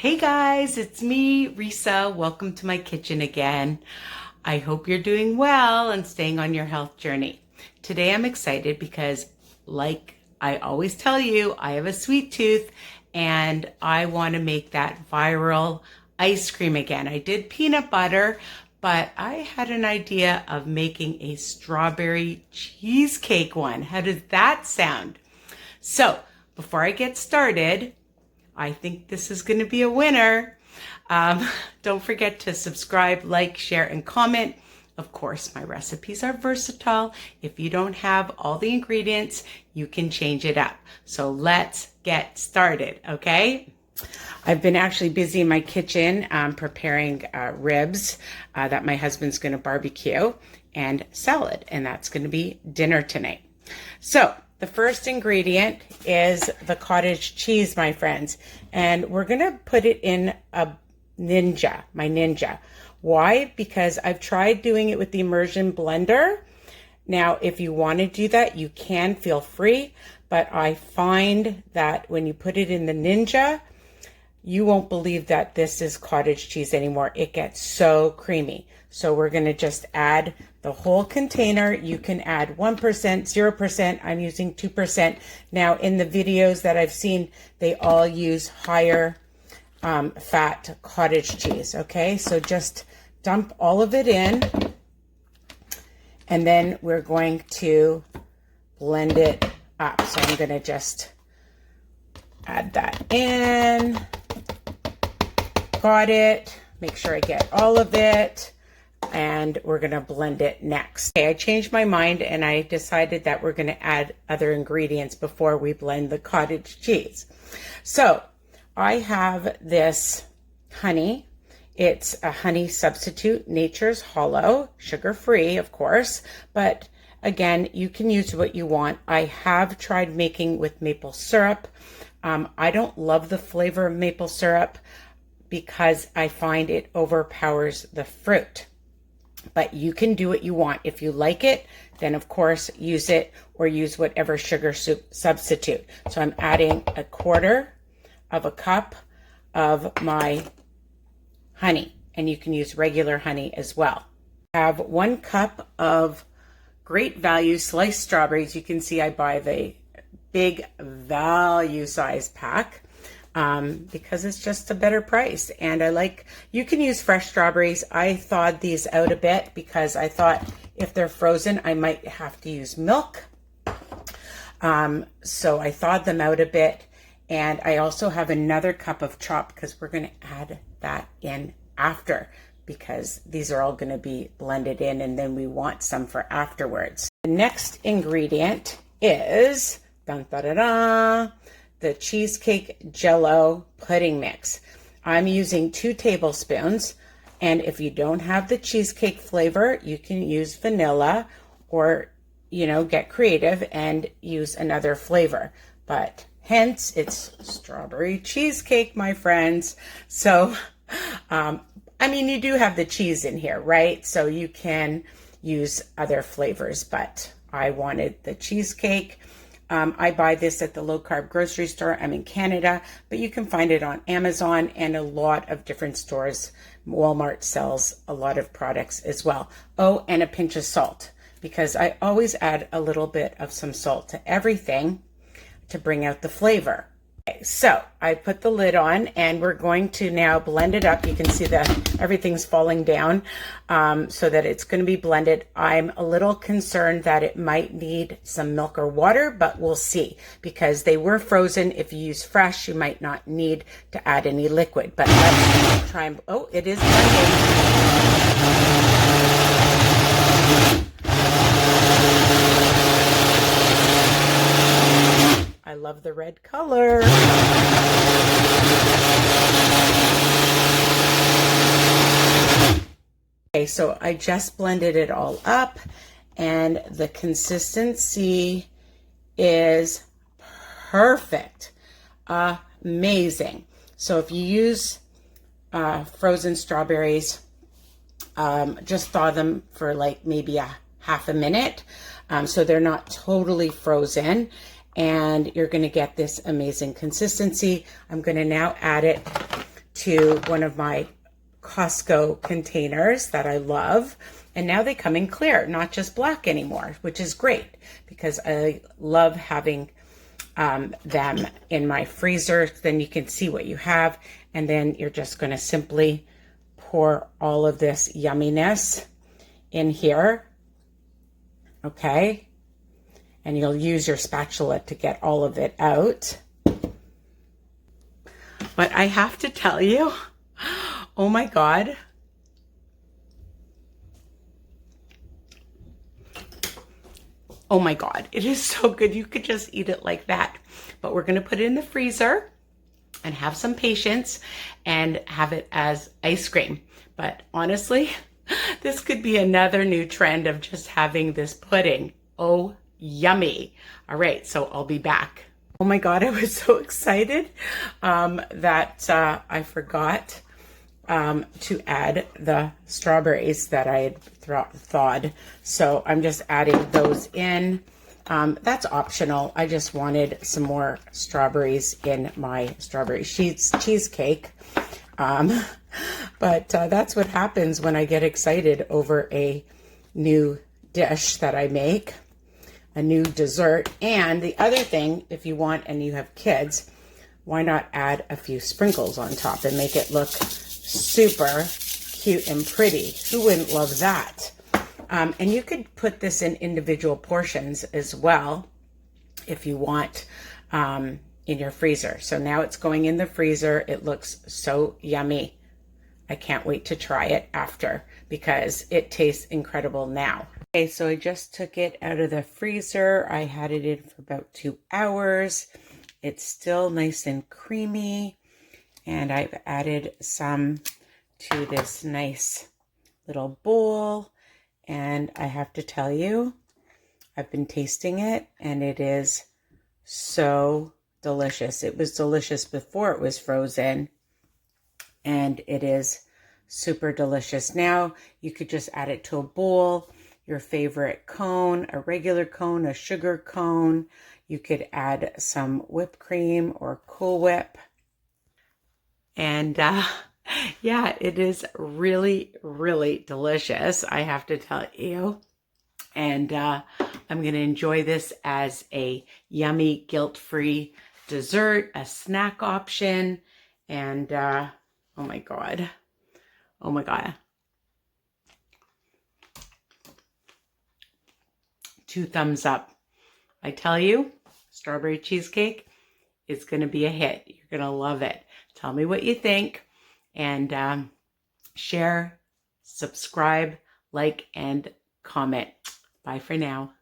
Hey guys, it's me, Risa. Welcome to my kitchen again. I hope you're doing well and staying on your health journey. Today I'm excited because, like I always tell you, I have a sweet tooth and I want to make that viral ice cream again. I did peanut butter, but I had an idea of making a strawberry cheesecake one. How does that sound? So, before I get started, I think this is going to be a winner. Don't forget to subscribe, like, share, and comment. Of course, my recipes are versatile. If you don't have all the ingredients, you can change it up. So let's get started, okay? I've been actually busy in my kitchen preparing ribs that my husband's going to barbecue and salad, and that's going to be dinner tonight. So the first ingredient is the cottage cheese, my friends, and we're going to put it in a my Ninja. Why? Because I've tried doing it with the immersion blender. Now, if you want to do that, you can, feel free, but I find that when you put it in the Ninja, you won't believe that this is cottage cheese anymore. It gets so creamy. So we're going to just add the whole container. You can add 1%, 0%. I'm using 2%. Now, in the videos that I've seen, they all use higher fat cottage cheese. Okay, so just dump all of it in. And then we're going to blend it up. So I'm going to just add that in. Got it. Make sure I get all of it. And we're going to blend it next. Okay, I changed my mind and I decided that we're going to add other ingredients before we blend the cottage cheese. So I have this honey. It's a honey substitute, Nature's Hollow, sugar-free, of course, but again, you can use what you want. I have tried making with maple syrup. I don't love the flavor of maple syrup because I find it overpowers the fruit. But you can do what you want. If you like it, then of course use it, or use whatever sugar substitute. So I'm adding 1/4 of a cup of my honey, and you can use regular honey as well. I have 1 cup of great value sliced strawberries. You can see I buy the big value size pack. Because it's just a better price, and you can use fresh strawberries. I thawed these out a bit because I thought if they're frozen I might have to use milk, so I thawed them out a bit. And I also have another cup of chopped, because we're going to add that in after, because these are all going to be blended in and then we want some for afterwards. The next ingredient is the Cheesecake Jell-O pudding mix. I'm using 2 tablespoons, and if you don't have the cheesecake flavor, you can use vanilla, or, get creative and use another flavor. But hence, it's strawberry cheesecake, my friends. So, you do have the cheese in here, right? So you can use other flavors, but I wanted the cheesecake. I buy this at the low-carb grocery store. I'm in Canada, but you can find it on Amazon and a lot of different stores. Walmart sells a lot of products as well. Oh, and a pinch of salt, because I always add a little bit of some salt to everything to bring out the flavor. Okay, so I put the lid on and we're going to now blend it up. You can see that everything's falling down, so that it's going to be blended. I'm a little concerned that it might need some milk or water, but we'll see, because they were frozen. If you use fresh, you might not need to add any liquid, but let's try and, oh, it is blending. I love the red color. Okay, so I just blended it all up, and the consistency is perfect. Amazing. So if you use frozen strawberries, just thaw them for maybe a half a minute, so they're not totally frozen. And you're going to get this amazing consistency. I'm going to now add it to one of my Costco containers that I love. And now they come in clear, not just black anymore, which is great because I love having them in my freezer. Then you can see what you have. And then you're just going to simply pour all of this yumminess in here. Okay. And you'll use your spatula to get all of it out. But I have to tell you, oh my God. Oh my God, it is so good. You could just eat it like that. But we're gonna put it in the freezer and have some patience and have it as ice cream. But honestly, this could be another new trend of just having this pudding. Oh, yummy. All right, so I'll be back. Oh my God, I was so excited that I forgot to add the strawberries that I had thawed. So I'm just adding those in. That's optional. I just wanted some more strawberries in my strawberry cheesecake. But that's what happens when I get excited over a new dish that I make, a new dessert. And the other thing, if you want and you have kids, why not add a few sprinkles on top and make it look super cute and pretty? Who wouldn't love that? And you could put this in individual portions as well if you want in your freezer. So now it's going in the freezer. It looks so yummy. I can't wait to try it after because it tastes incredible now. Okay, so I just took it out of the freezer. I had it in for about 2 hours. It's still nice and creamy. And I've added some to this nice little bowl. And I have to tell you, I've been tasting it and it is so delicious. It was delicious before it was frozen. And it is super delicious. Now you could just add it to a bowl, your favorite cone, a regular cone, a sugar cone. You could add some whipped cream or Cool Whip. And yeah, it is really, really delicious, I have to tell you. And I'm going to enjoy this as a yummy, guilt-free dessert, a snack option. And oh my God. Oh my God. 2 thumbs up. I tell you, strawberry cheesecake is going to be a hit. You're going to love it. Tell me what you think and share, subscribe, like, and comment. Bye for now.